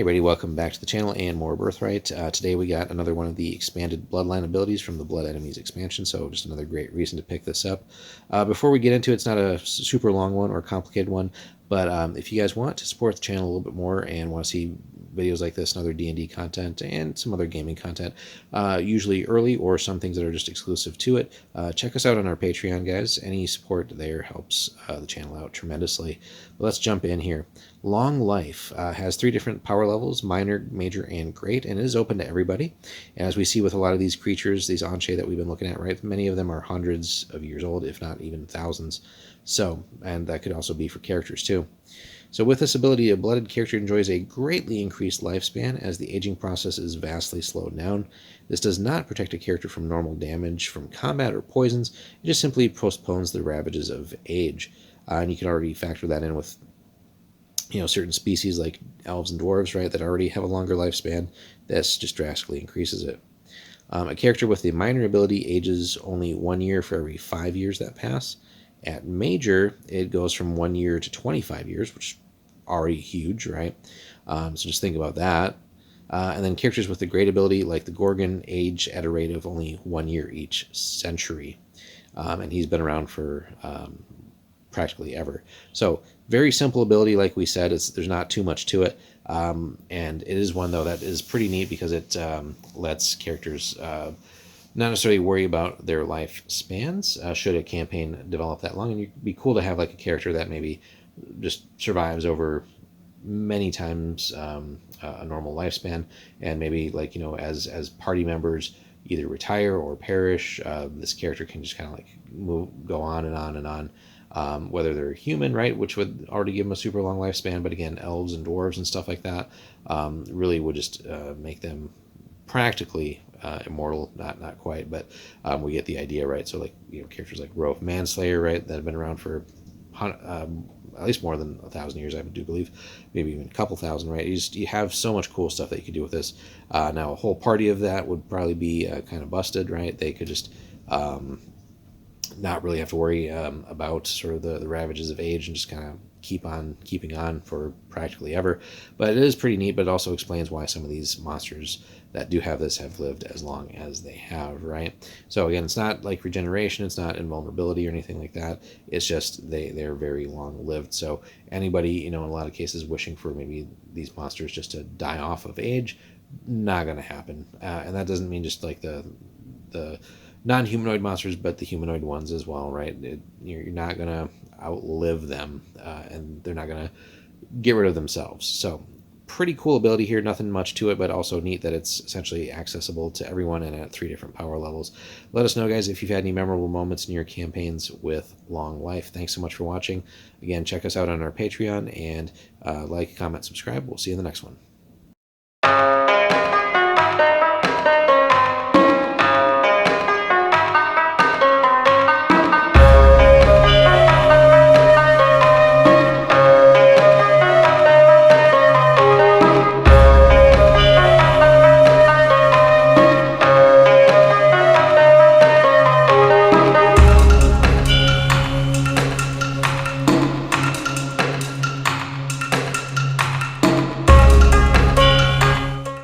everybody, welcome back to the channel and more Birthright. Today we got another one of the expanded Bloodline abilities from the Blood Enemies expansion, so just another great reason to pick this up. Before we get into it, it's not a super long one or complicated one, but if you guys want to support the channel a little bit more and want to see videos like this and other D&D content and some other gaming content, usually early or some things that are just exclusive to it, check us out on our Patreon, guys. Any support there helps the channel out tremendously. But let's jump in here. Long Life has 3 different power levels: minor, major, and great, and it is open to everybody. As we see with a lot of these creatures, these Anshe that we've been looking at, right, many of them are hundreds of years old, if not even thousands. So, and that could also be for characters too. So with this ability, a blooded character enjoys a greatly increased lifespan as the aging process is vastly slowed down. This does not protect a character from normal damage from combat or poisons. It just simply postpones the ravages of age. And you can already factor that in with, you know, certain species like elves and dwarves, right, that already have a longer lifespan. This just drastically increases it. A character with the minor ability ages only 1 year for every 5 years that pass. At major, it goes from 1 year to 25 years, which is already huge, right? So just think about that. And then characters with the great ability, like the Gorgon, age at a rate of only 1 year each century. And he's been around for practically ever. So very simple ability, like we said. There's not too much to it. And it is one, though, that is pretty neat because it lets characters not necessarily worry about their lifespans should a campaign develop that long. And it'd be cool to have like a character that maybe just survives over many times a normal lifespan, and maybe, like, you know, as party members either retire or perish, this character can just kind of like go on and on and on. Whether they're human, right, which would already give them a super long lifespan, but again, elves and dwarves and stuff like that really would just make them practically immortal. Not quite, but we get the idea, right? So, like, you know, characters like Rogue Manslayer, right, that have been around for at least more than 1,000 years, I do believe, maybe even a couple thousand, right? You have so much cool stuff that you could do with this. Now, a whole party of that would probably be kind of busted, right? They could just not really have to worry about sort of the ravages of age and just kind of keep on keeping on for practically ever. But it is pretty neat, but it also explains why some of these monsters that do have this have lived as long as they have, right? So again, it's not like regeneration, it's not invulnerability or anything like that. It's just they're very long lived. So anybody, you know, in a lot of cases wishing for maybe these monsters just to die off of age, not going to happen. And that doesn't mean just like the non-humanoid monsters, but the humanoid ones as well, right? You're not going to outlive them, and they're not going to get rid of themselves. So pretty cool ability here. Nothing much to it, but also neat that it's essentially accessible to everyone and at 3 different power levels. Let us know, guys, if you've had any memorable moments in your campaigns with Long Life. Thanks so much for watching. Again, check us out on our Patreon, and like, comment, subscribe. We'll see you in the next one.